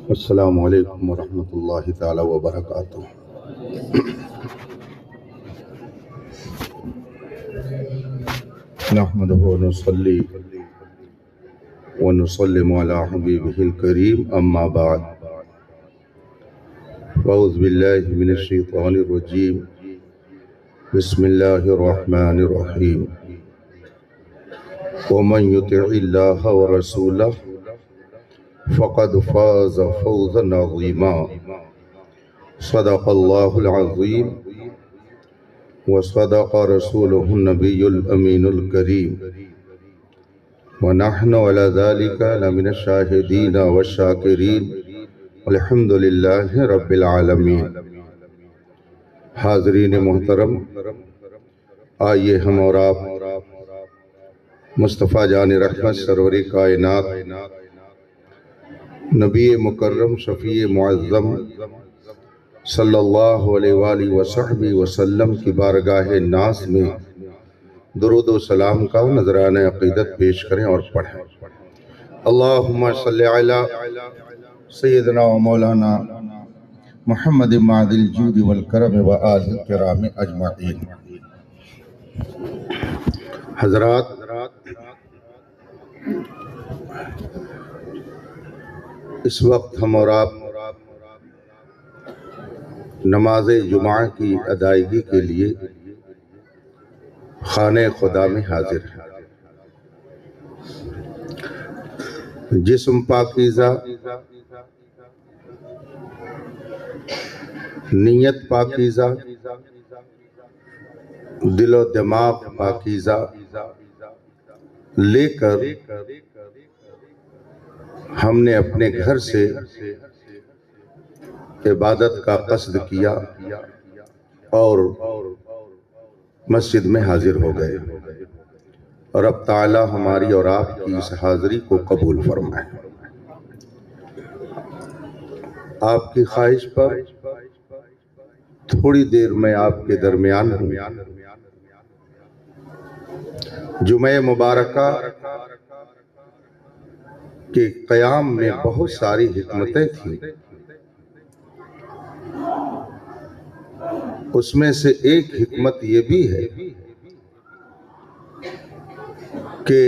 السلام علیکم ورحمۃ اللہ تعالی وبرکاتہ۔ نحمدہ ونصلی ونسلم علی حبیبہ الکریم، اما بعد، اعوذ باللہ من الشیطان الرجیم، بسم اللہ الرحمن الرحیم۔ ومن یطع اللہ ورسولہ فقد فاز فوزا عظیما۔ صدق اللہ العظیم وصدق رسولہ النبی الامین الکریم، ونحن علی ذلک لمن الشاہدین والشاکرین، الحمد للہ رب العالمین۔ حاضرین محترم، آئیے ہم اور آپ مصطفیٰ جان رحمت سرور کائنات نبی مکرم شفیع معظم صلی اللہ علیہ وآلہ وصحبہ وسلم کی بارگاہ ناز میں درود و سلام کا نذرانہ عقیدت پیش کریں اور پڑھیں۔ اللہم صلی علی سیدنا و مولانا محمد معد الجود والکرم و آلہ الکرام اجمعین۔ حضرات، اس وقت ہم اور آپ نماز جمعہ کی ادائیگی کے لیے خانہ خدا میں حاضر ہیں۔ جسم پاکیزہ، نیت پاکیزہ، دل و دماغ پاکیزہ لے کر ہم نے اپنے گھر سے عبادت کا قصد کیا اور مسجد میں حاضر ہو گئے، اور اب تعالی ہماری اور آپ کی اس حاضری کو قبول فرمائے۔ آپ کی خواہش پر تھوڑی دیر میں آپ کے درمیان ہوں۔ جمعہ مبارکہ کے قیام میں بہت ساری حکمتیں تھیں، اس میں سے ایک حکمت یہ بھی ہے کہ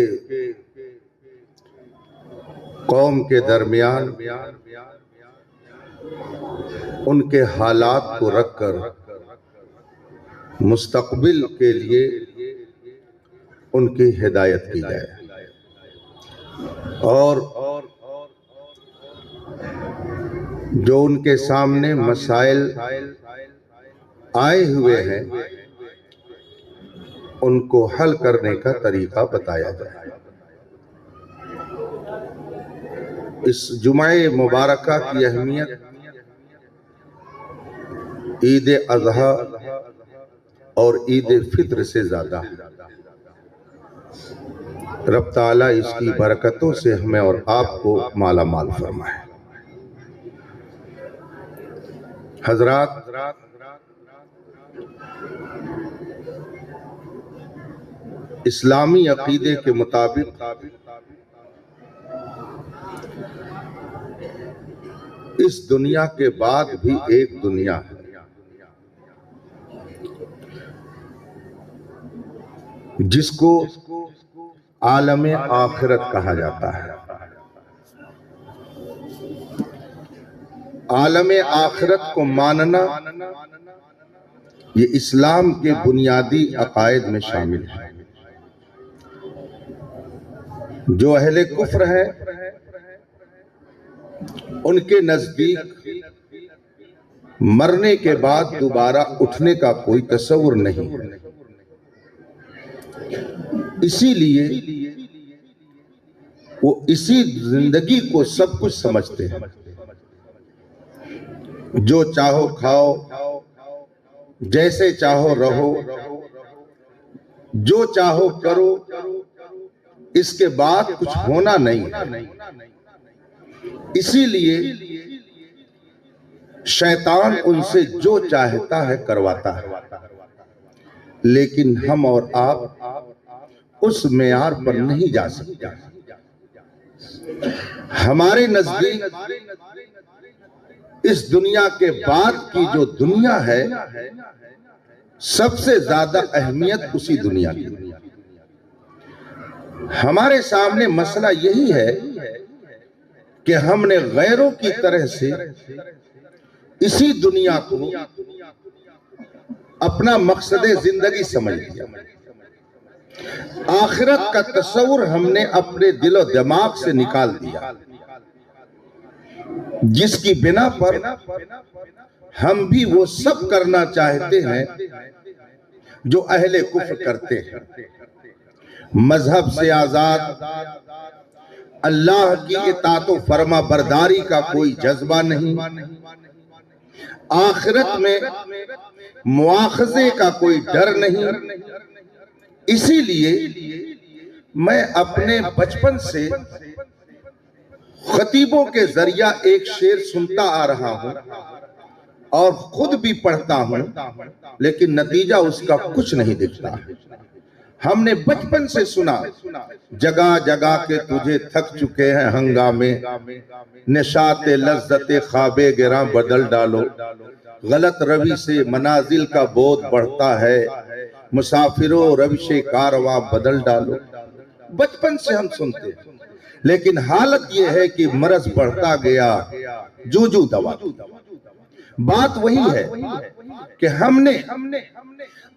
قوم کے درمیان ان کے حالات کو رکھ کر مستقبل کے لیے ان کی ہدایت کی جائے، اور جو ان کے سامنے مسائل آئے ہوئے ہیں ان کو حل کرنے کا طریقہ بتایا جائے۔ اس جمعہ مبارکہ کی اہمیت عید اضحیٰ اور عید فطر سے زیادہ ہے۔ رب تعالیٰ اس کی برکتوں سے ہمیں اور آپ کو مالا مال فرمائے۔ حضرات، اسلامی عقیدے کے مطابق اس دنیا کے بعد بھی ایک دنیا ہے جس کو عالم آخرت کہا جاتا ہے۔ عالم آخرت کو ماننا یہ اسلام کے بنیادی عقائد میں شامل ہے۔ جو اہل کفر ہیں ان کے نزدیک مرنے کے بعد دوبارہ اٹھنے کا کوئی تصور نہیں ہے، اسی لیے وہ اسی زندگی کو سب کچھ سمجھتے ہیں۔ جو چاہو کھاؤ، جیسے چاہو رہو، جو چاہو کرو، اس کے بعد کچھ ہونا نہیں ہے۔ اسی لیے شیطان ان سے جو چاہتا ہے کرواتا ہے، لیکن ہم اور آپ اس معیار پر نہیں جا سکتے۔ ہمارے نزدیک اس دنیا کے بعد کی جو دنیا ہے سب سے زیادہ اہمیت اسی دنیا کی. ہمارے سامنے مسئلہ یہی ہے کہ ہم نے غیروں کی طرح سے اسی دنیا کو اپنا مقصد زندگی سمجھ لیا. آخرت کا تصور ہم نے اپنے دل و دماغ سے نکال دیا، جس کی بنا پر ہم بھی وہ سب کرنا چاہتے ہیں جو اہل کفر کرتے ہیں. مذہب سے آزاد، اللہ کی اطاعت و فرما برداری کا کوئی جذبہ نہیں، آخرت میں مواخذے کا کوئی ڈر نہیں. اسی لیے میں اپنے بچپن سے خطیبوں کے ذریعہ ایک شعر سنتا آ رہا ہوں اور خود بھی پڑھتا ہوں، لیکن نتیجہ اس کا کچھ نہیں دکھتا. ہم نے بچپن سے سنا، جگہ جگہ کے تجھے تھک چکے ہیں ہنگامے، نشاط لذت خواب گراں بدل ڈالو، غلط روی سے منازل کا بودھ بڑھتا ہے، مسافروں روش کارواں بدل ڈالو. بچپن سے ہم سنتے ہیں، لیکن حالت یہ ہے کہ مرض بڑھتا گیا جو دوا. بات وہی ہے کہ ہم نے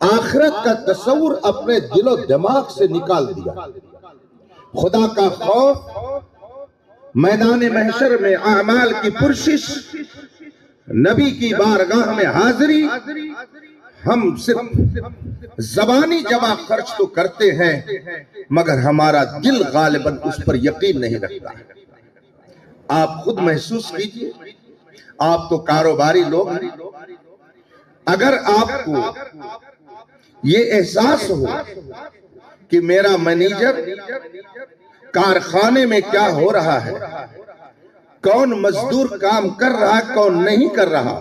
آخرت کا تصور اپنے دل و دماغ سے نکال دیا. خدا کا خوف، میدان محشر میں اعمال کی پرشش، نبی کی بارگاہ میں حاضری، ہم صرف زبانی جمع خرچ تو کرتے ہیں مگر ہمارا دل غالباً اس پر یقین نہیں رکھتا. آپ خود محسوس کیجئے، آپ تو کاروباری لوگ ہیں. اگر آپ کو یہ احساس ہو کہ میرا مینیجر کارخانے میں کیا ہو رہا ہے، کون مزدور کام کر رہا ہے کون نہیں کر رہا،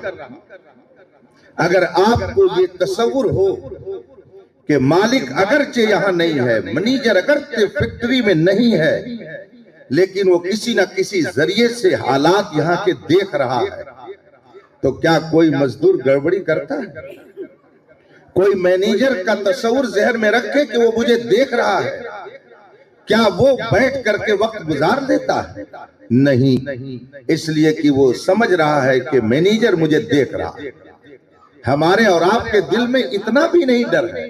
اگر آپ کو یہ تصور ہو کہ مالک اگرچہ یہاں نہیں ہے، مینیجر اگرچہ فیکٹری میں نہیں ہے، لیکن وہ کسی نہ کسی ذریعے سے حالات یہاں کے دیکھ رہا ہے، تو کیا کوئی مزدور گڑبڑی کرتا ہے؟ کوئی مینیجر کا تصور ذہن میں رکھے کہ وہ مجھے دیکھ رہا ہے، کیا وہ بیٹھ کر کے وقت گزار دیتا ہے؟ نہیں، اس لیے کہ وہ سمجھ رہا ہے کہ مینیجر مجھے دیکھ رہا ہے. ہمارے اور آپ کے دل میں اتنا بھی نہیں ڈر ہے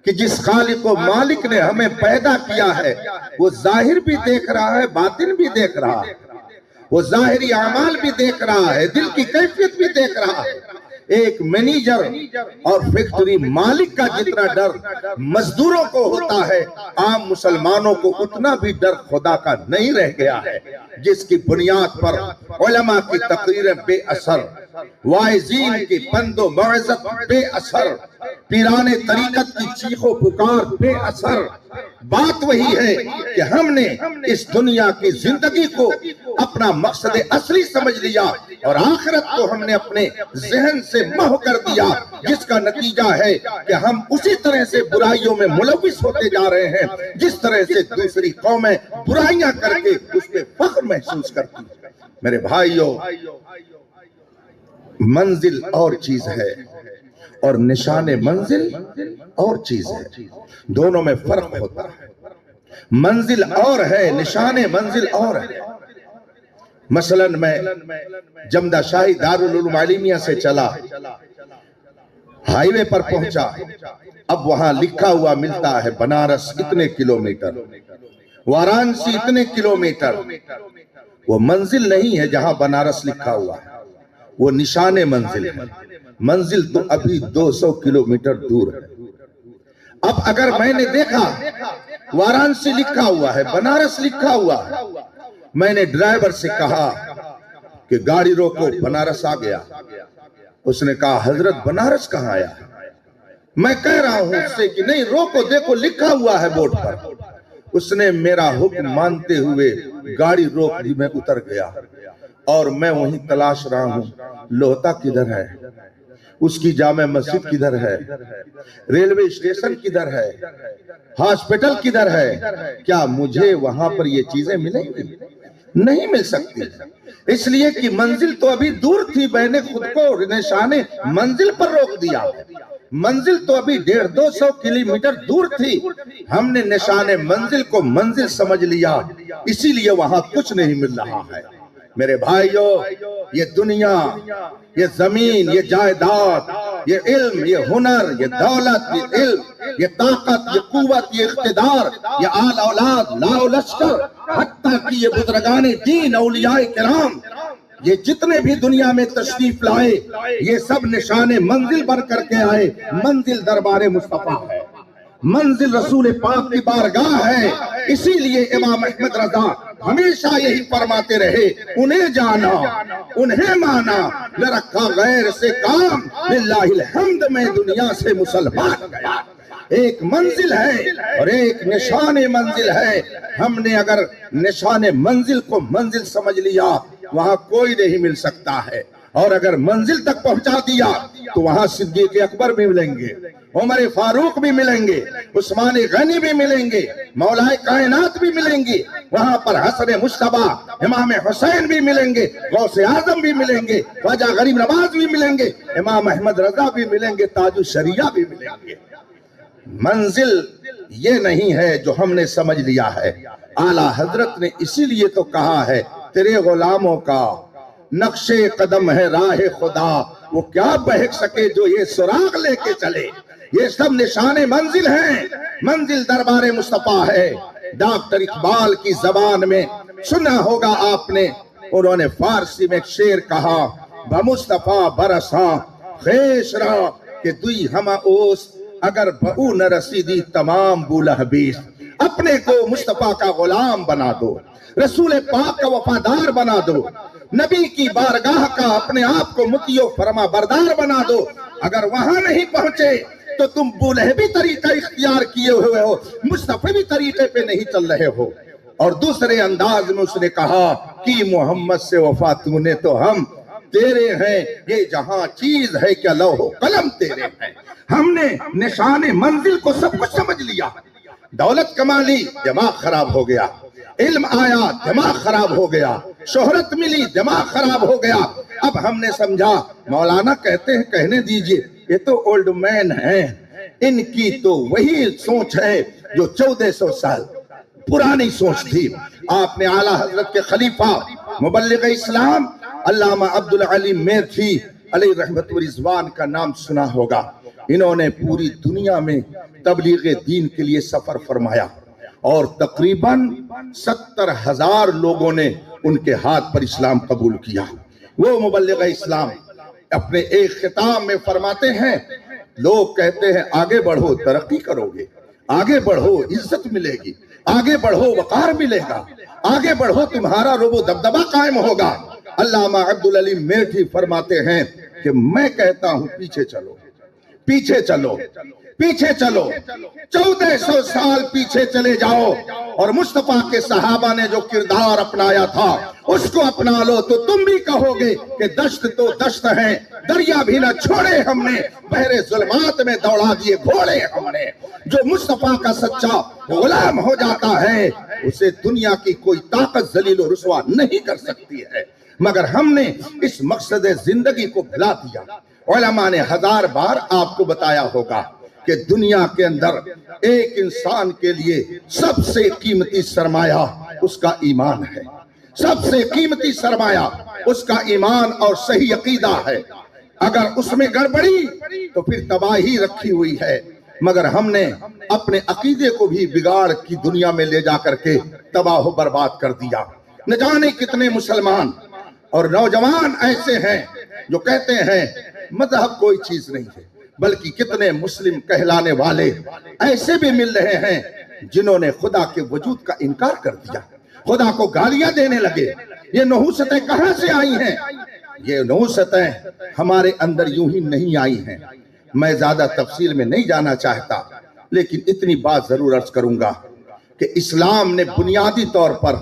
کہ جس خالق و مالک نے ہمیں پیدا کیا ہے وہ ظاہر بھی دیکھ رہا ہے، باطن بھی دیکھ رہا ہے، وہ ظاہری اعمال بھی دیکھ رہا ہے، دل کی کیفیت بھی دیکھ رہا ہے. ایک مینیجر اور فیکٹری مالک کا جتنا ڈر مزدوروں کو ہوتا ہے، عام مسلمانوں کو اتنا بھی ڈر خدا کا نہیں رہ گیا ہے، جس کی بنیاد پر علماء کی تقریریں بے اثر، واعظین کی پند و موعظت بے اثر، پیران طریقت کی چیخ و پکار بے اثر. بات وہی ہے کہ ہم نے اس دنیا کی زندگی کو اپنا مقصد اصلی سمجھ لیا اور آخرت کو ہم نے اپنے ذہن سے محو کر دیا، جس کا نتیجہ ہے کہ ہم اسی طرح سے برائیوں میں ملوث ہوتے جا رہے ہیں جس طرح سے دوسری قومیں برائیاں کر کے اس پہ فخر محسوس کرتی ہیں. میرے بھائیوں، منزل اور چیز ہے اور نشان منزل اور چیز ہے، دونوں میں فرق ہوتا ہے. منزل اور ہے، نشان منزل اور ہے. مثلا میں جمدہ شاہی دارالعلوم عالمیہ سے چلا، ہائی وے پر پہنچا، اب وہاں لکھا ہوا ملتا ہے بنارس اتنے کلومیٹر، وارانسی اتنے کلومیٹر. وہ منزل نہیں ہے جہاں بنارس لکھا ہوا ہے، وہ نشان منزل ہے. منزل تو ابھی 200 کلومیٹر دور ہے. اب اگر میں نے دیکھا وارانسی لکھا ہوا ہے، بنارس لکھا ہوا ہے، میں نے ڈرائیور سے کہا کہ گاڑی روکو، بنارس آ گیا. اس نے کہا حضرت بنارس کہاں آیا؟ میں کہہ رہا ہوں اس سے کہ نہیں روکو، دیکھو لکھا ہوا ہے بورڈ پر. اس نے میرا حکم مانتے ہوئے گاڑی روک دی. میں اتر گیا اور میں وہیں تلاش رہا ہوں لوہتا کدھر ہے، اس کی جامع مسجد کدھر ہے، ریلوے اسٹیشن کدھر ہے، ہاسپٹل کدھر ہے، کیا مجھے وہاں پر یہ چیزیں ملیں گی؟ نہیں مل سکتی، اس لیے کہ منزل تو ابھی دور تھی، میں نے خود کو نشان منزل پر روک دیا۔ منزل تو ابھی 150-200 کلومیٹر دور تھی، ہم نے نشان منزل کو منزل سمجھ لیا، اسی لیے وہاں کچھ نہیں مل رہا ہے۔ میرے بھائیو، یہ دنیا، یہ زمین، یہ جائیداد، یہ علم، یہ ہنر، یہ دولت، یہ علم، یہ طاقت، یہ قوت، یہ اقتدار، یہ آل اولاد، لا و لشکر، حتیٰ کہ یہ بزرگان دین، اولیاء کرام، یہ جتنے بھی دنیا میں تشریف لائے، یہ سب نشان منزل بن کر کے آئے۔ منزل دربار مصطفیٰ ہے، منزل رسول پاک کی بارگاہ ہے۔ اسی لیے امام احمد رضا ہمیشہ یہی فرماتے رہے، انہیں جانا، انہیں مانا، نہ رکھا غیر سے کام، للہ الحمد میں دنیا سے مسلمان گیا۔ ایک منزل ہے اور ایک نشان منزل ہے۔ ہم نے اگر نشان منزل کو منزل سمجھ لیا، وہاں کوئی نہیں مل سکتا ہے، اور اگر منزل تک پہنچا دیا تو وہاں صدیق اکبر بھی ملیں گے، عمر فاروق بھی ملیں گے، عثمان غنی بھی ملیں گے، مولا کائنات بھی ملیں گے، وہاں پر حسن مجتبیٰ، امام حسین بھی ملیں گے، غوث اعظم بھی ملیں گے، خواجہ غریب نواز بھی ملیں گے، امام احمد رضا بھی ملیں گے، تاج الشریعہ بھی ملیں گے۔ منزل یہ نہیں ہے جو ہم نے سمجھ لیا ہے۔ اعلیٰ حضرت نے اسی لیے تو کہا ہے، تیرے غلاموں کا نقش قدم ہے راہ خدا، وہ کیا بہک سکے جو یہ سراغ لے کے چلے۔ یہ سب نشان منزل ہیں، منزل دربار مصطفیٰ ہے۔ ڈاکٹر اقبال کی زبان میں سنا ہوگا آپ نے، انہوں نے فارسی میں ایک شعر کہا، بمصطفیٰ برساں خیش را کہ دوی ہمہ اوس، اگر بہو نہ رسیدی تمام بولہ بیس۔ اپنے کو مصطفیٰ کا غلام بنا دو، رسول پاک کا وفادار بنا دو، نبی کی بارگاہ کا اپنے آپ کو مطیع و فرما بردار بنا دو۔ اگر وہاں نہیں پہنچے تو تم بولہبی طریقہ اختیار کیے ہوئے ہو، مصطفی طریقے پہ نہیں چل رہے ہو۔ اور دوسرے انداز میں اس نے کہا کہ محمد سے وفا تو نے تو ہم تیرے ہیں، یہ جہاں چیز ہے کیا لوح و قلم تیرے ہیں۔ ہم نے نشان منزل کو سب کچھ سمجھ لیا۔ دولت کما لی، دماغ خراب ہو گیا، علم آیا، دماغ خراب ہو گیا، شہرت ملی، دماغ خراب ہو گیا۔ اب ہم نے سمجھا، مولانا کہتے ہیں، کہنے دیجئے، یہ تو اولڈ مین ہیں، ان کی تو وہی سوچ ہے جو 1400 سال پرانی سوچ تھی۔ آپ نے اعلیٰ حضرت کے خلیفہ مبلغ اسلام علامہ عبدالعلیم میرٹھی علیہ رحمت و رضوان کا نام سنا ہوگا۔ انہوں نے پوری دنیا میں تبلیغ دین کے لیے سفر فرمایا، اور تقریباً 70,000 لوگوں نے ان کے ہاتھ پر اسلام قبول کیا۔ وہ مبلغ اسلام اپنے ایک خطاب میں فرماتے ہیں، لوگ کہتے ہیں آگے بڑھو ترقی کرو گے، آگے بڑھو عزت ملے گی، آگے بڑھو وقار ملے گا، آگے بڑھو تمہارا رعب و دبدبہ قائم ہوگا۔ علامہ عبدالعلیم میرٹھی فرماتے ہیں کہ میں کہتا ہوں پیچھے چلو، پیچھے چلو، پیچھے چلو، 1400 سال پیچھے چلے جاؤ، اور مصطفیٰ کے صحابہ نے جو کردار اپنایا تھا اس کو اپنا لو تو تم بھی کہو گے کہ دشت تو دشت ہیں، دریا بھی نہ چھوڑے ہم نے، بحر ظلمات میں دوڑا دیے گھوڑے ہم نے۔ جو مصطفیٰ کا سچا غلام ہو جاتا ہے اسے دنیا کی کوئی طاقت ذلیل و رسوا نہیں کر سکتی ہے، مگر ہم نے اس مقصد زندگی کو بھلا دیا۔ علماء نے 1000 بار آپ کو بتایا ہوگا کہ دنیا کے اندر ایک انسان کے لیے سب سے قیمتی سرمایہ اس کا ایمان ہے، سب سے قیمتی سرمایہ اس کا ایمان اور صحیح عقیدہ ہے۔ اگر اس میں گڑبڑی تو پھر تباہی رکھی ہوئی ہے، مگر ہم نے اپنے عقیدے کو بھی بگاڑ کی دنیا میں لے جا کر کے تباہ و برباد کر دیا۔ نہ جانے کتنے مسلمان اور نوجوان ایسے ہیں جو کہتے ہیں مذہب کوئی چیز نہیں ہے، بلکہ کتنے مسلم کہلانے والے ایسے بھی مل رہے ہیں جنہوں نے خدا کے وجود کا انکار کر دیا، خدا کو گالیاں دینے لگے۔ یہ نحوستیں کہاں سے آئی ہیں؟ یہ نحوستیں ہمارے اندر یوں ہی نہیں آئی ہیں۔ میں زیادہ تفصیل میں نہیں جانا چاہتا، لیکن اتنی بات ضرور عرض کروں گا کہ اسلام نے بنیادی طور پر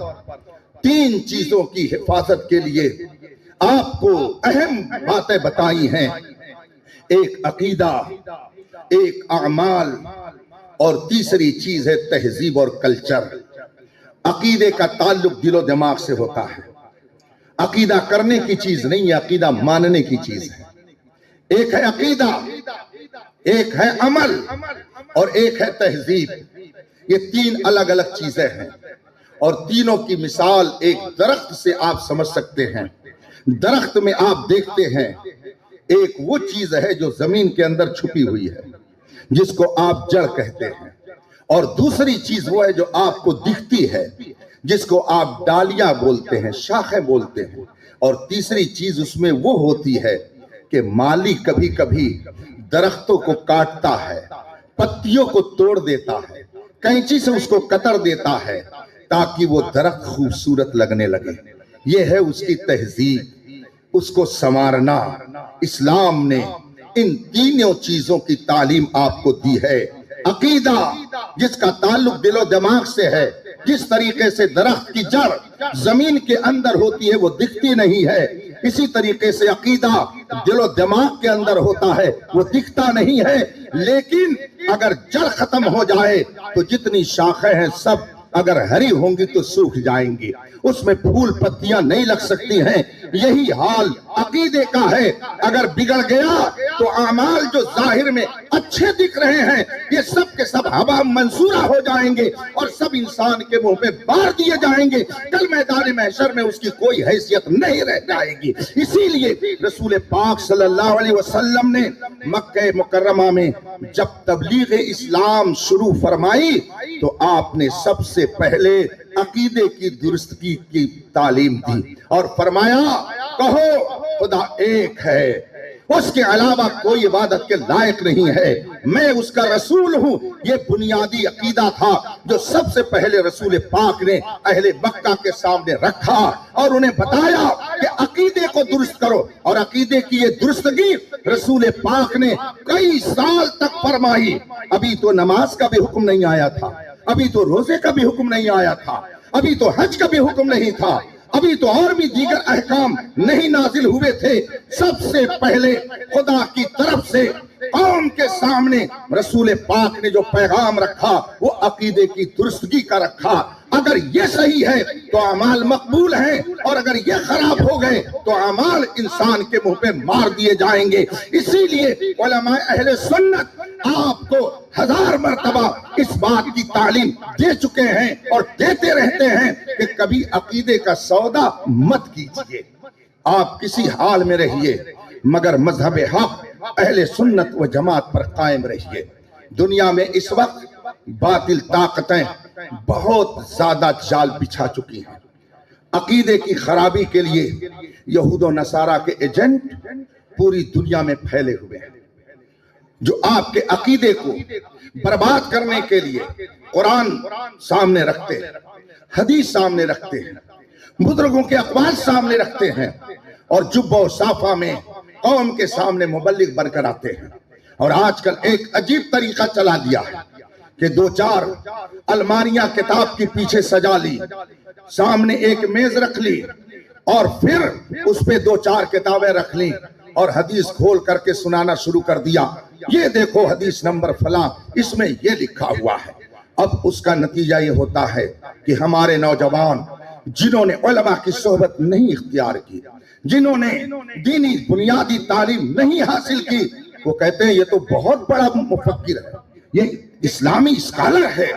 3 چیزوں کی حفاظت کے لیے آپ کو اہم باتیں بتائی ہیں، ایک عقیدہ، ایک اعمال، اور تیسری چیز ہے تہذیب اور کلچر۔ عقیدے کا تعلق دل و دماغ سے ہوتا ہے. عقیدہ کرنے کی چیز نہیں ہے، عقیدہ ماننے کی چیز ہے. ایک ہے عقیدہ، ایک ہے عمل، اور ایک ہے تہذیب. یہ تین الگ الگ چیزیں ہیں، اور تینوں کی مثال ایک درخت سے آپ سمجھ سکتے ہیں. درخت میں آپ دیکھتے ہیں ایک وہ چیز ہے جو زمین کے اندر چھپی ہوئی ہے، جس کو آپ جڑ کہتے ہیں، اور دوسری چیز وہ ہے جو آپ کو دکھتی ہے، جس کو آپ ڈالیاں بولتے ہیں، شاخیں بولتے ہیں، اور تیسری چیز اس میں وہ ہوتی ہے کہ مالی کبھی کبھی درختوں کو کاٹتا ہے، پتیوں کو توڑ دیتا ہے، کینچی سے اس کو کتر دیتا ہے تاکہ وہ درخت خوبصورت لگنے لگے. یہ ہے اس کی تہذیب، اس کو سنوارنا. اسلام نے ان تینوں چیزوں کی تعلیم آپ کو دی ہے. عقیدہ جس کا تعلق دل و دماغ سے ہے، جس طریقے سے درخت کی جڑ زمین کے اندر ہوتی ہے وہ دکھتی نہیں ہے، اسی طریقے سے عقیدہ دل و دماغ کے اندر ہوتا ہے، وہ دکھتا نہیں ہے. لیکن اگر جڑ ختم ہو جائے تو جتنی شاخیں ہیں سب اگر ہری ہوں گی تو سوکھ جائیں گی، اس میں پھول پتیاں نہیں لگ سکتی ہیں. یہی حال عقیدے کا ہے. اگر بگڑ گیا تو اعمال جو ظاہر میں اچھے دکھ رہے ہیں یہ سب کے سب ہوا منصورہ ہو جائیں گے اور سب انسان کے منہ پہ بار دیے جائیں گے. کل میدان محشر میں اس کی کوئی حیثیت نہیں رہ جائے گی. اسی لیے رسول پاک صلی اللہ علیہ وسلم نے مکہ مکرمہ میں جب تبلیغ اسلام شروع فرمائی تو آپ نے سب سے پہلے عقیدے کی درستگی کی تعلیم دی اور فرمایا کہو خدا ایک ہے، اس کے علاوہ کوئی عبادت کے لائق نہیں ہے، میں اس کا رسول ہوں. یہ بنیادی عقیدہ تھا جو سب سے پہلے رسول پاک نے اہل مکہ کے سامنے رکھا اور انہیں بتایا کہ عقیدے کو درست کرو. اور عقیدے کی یہ درستگی رسول پاک نے کئی سال تک فرمائی. ابھی تو نماز کا بھی حکم نہیں آیا تھا، ابھی تو روزے کا بھی حکم نہیں آیا تھا، ابھی تو حج کا بھی حکم نہیں تھا، ابھی تو اور بھی دیگر احکام نہیں نازل ہوئے تھے. سب سے پہلے خدا کی طرف سے قوم کے سامنے رسول پاک نے جو پیغام رکھا وہ عقیدے کی درستگی کا رکھا. اگر یہ صحیح ہے تو اعمال مقبول ہیں، اور اگر یہ خراب ہو گئے تو اعمال انسان کے منہ پہ مار دیے جائیں گے. اسی لیے علماء اہل سنت آپ کو 1000 مرتبہ اس بات کی تعلیم دے چکے ہیں اور دیتے رہتے ہیں کہ کبھی عقیدے کا سودا مت کیجیے. آپ کسی حال میں رہیے مگر مذہب حق اہل سنت و جماعت پر قائم رہیے. دنیا میں اس وقت باطل طاقتیں بہت زیادہ جال بچھا چکی ہیں. عقیدے کی خرابی کے لیے یہود و نصارہ کے ایجنٹ پوری دنیا میں پھیلے ہوئے ہیں جو آپ کے عقیدے کو برباد کرنے کے لیے قرآن سامنے رکھتے ہیں، حدیث سامنے رکھتے ہیں، بزرگوں کے اقوال سامنے رکھتے ہیں، اور جبہ و صافہ میں قوم کے سامنے مبلغ بن کر آتے ہیں. اور آج کل ایک عجیب طریقہ چلا دیا ہے کہ 2-4 الماریاں کتاب کی پیچھے سجا لی، سامنے ایک میز رکھ لی اور پھر اس پہ 2-4 کتابیں رکھ لی اور حدیث کھول کر کے سنانا شروع کر دیا. یہ دیکھو حدیث نمبر فلاں اس میں یہ لکھا ہوا ہے. اب اس کا نتیجہ یہ ہوتا ہے کہ ہمارے نوجوان جنہوں نے علماء کی صحبت نہیں اختیار کی، جنہوں نے دینی بنیادی تعلیم نہیں حاصل کی، وہ کہتے ہیں یہ تو بہت بڑا مفکر ہے، یہ اسلامی اسکالر ہے،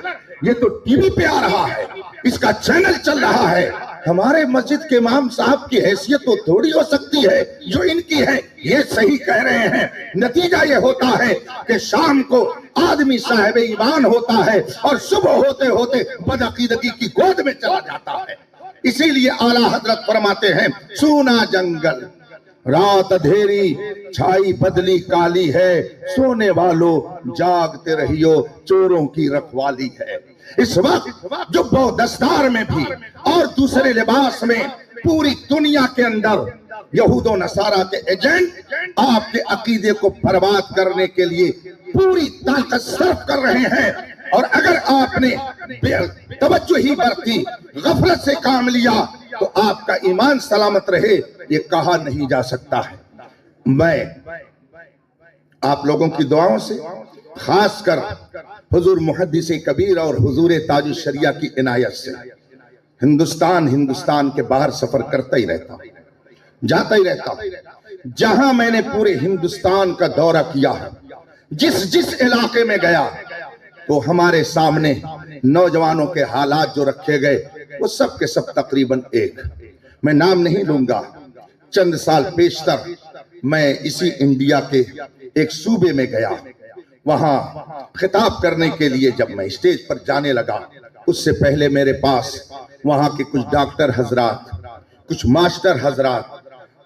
یہ تو ٹی وی پہ آ رہا ہے، اس کا چینل چل رہا ہے. ہمارے مسجد کے امام صاحب کی حیثیت تو تھوڑی ہو سکتی ہے جو ان کی ہے. یہ صحیح کہہ رہے ہیں. نتیجہ یہ ہوتا ہے کہ شام کو آدمی صاحب ایمان ہوتا ہے اور صبح ہوتے ہوتے بدعقیدگی کی گود میں چلا جاتا ہے. اسی لیے اعلیٰ حضرت فرماتے ہیں سونا جنگل رات اندھیری چھائی بدلی کالی ہے، سونے والوں جاگتے رہیو چوروں کی رکھوالی ہے. اس وقت جبہ و دستار میں بھی اور دوسرے لباس میں پوری دنیا کے اندر یہود و نصارہ کے ایجنٹ آپ کے عقیدے کو برباد کرنے کے لیے پوری طاقت صرف کر رہے ہیں. اور اگر آپ نے توجہ ہی برتی، غفلت سے کام لیا تو آپ کا ایمان سلامت رہے یہ کہا نہیں جا سکتا ہے. میں آپ لوگوں کی دعاؤں سے، خاص کر حضور محدث کبیر اور حضور تاج الشریعہ کی عنایت سے ہندوستان کے باہر سفر کرتا ہی رہتا ہوں، جاتا ہی رہتا ہوں۔ جہاں میں نے پورے ہندوستان کا دورہ کیا ہے، جس علاقے میں گیا، تو ہمارے سامنے نوجوانوں کے حالات جو رکھے گئے وہ سب کے سب تقریباً ایک۔ میں نام نہیں لوں گا، چند سال پیشتر میں اسی انڈیا کے ایک صوبے میں گیا، وہاں خطاب کرنے کے لیے جب میں اسٹیج پر جانے لگا، اس سے پہلے میرے پاس وہاں کے کچھ ڈاکٹر حضرات، کچھ ماسٹر حضرات،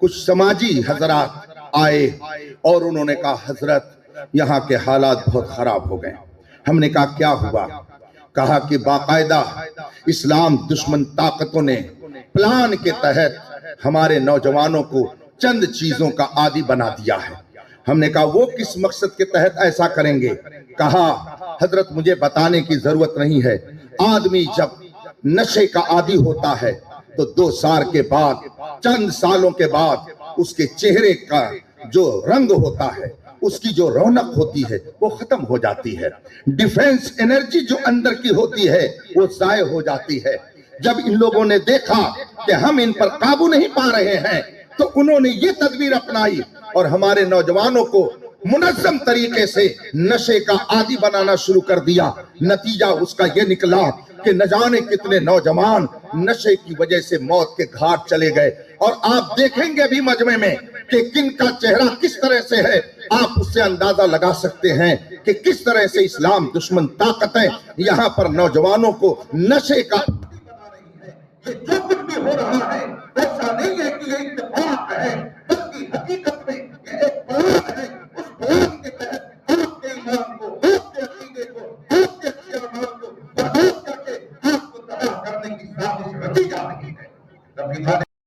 کچھ سماجی حضرات آئے اور انہوں نے کہا حضرت یہاں کے حالات بہت خراب ہو گئے۔ ہم نے کہا کیا ہوا؟ کہا کہ باقاعدہ اسلام دشمن طاقتوں نے پلان کے تحت ہمارے نوجوانوں کو چند چیزوں کا عادی بنا دیا ہے۔ ہم نے کہا وہ کس مقصد کے تحت ایسا کریں گے؟ کہا حضرت مجھے بتانے کی ضرورت نہیں ہے، آدمی جب نشے کا عادی ہوتا ہے تو 2 سال کے بعد، چند سالوں کے بعد اس کے چہرے کا جو رنگ ہوتا ہے، اس کی جو رونق ہوتی ہے وہ ختم ہو جاتی ہے، ڈیفنس انرجی جو اندر کی ہوتی ہے وہ ضائع ہو جاتی ہے۔ جب ان لوگوں نے دیکھا کہ ہم ان پر قابو نہیں پا رہے ہیں تو انہوں نے یہ تدبیر اپنائی اور ہمارے نوجوانوں کو منظم طریقے سے نشے کا عادی بنانا شروع کر دیا۔ نتیجہ اس کا یہ نکلا کہ نہ جانے کتنے نوجوان نشے کی وجہ سے موت کے گھاٹ چلے گئے، اور آپ دیکھیں گے بھی مجمع میں کہ کن کا چہرہ کس طرح سے ہے، آپ اس سے اندازہ لگا سکتے ہیں کہ کس طرح سے اسلام دشمن طاقتیں یہاں پر نوجوانوں کو نشے کا جو کچھ بھی ہو رہا ہے ایسا نہیں ہے کہ یہ اتفاق ہے،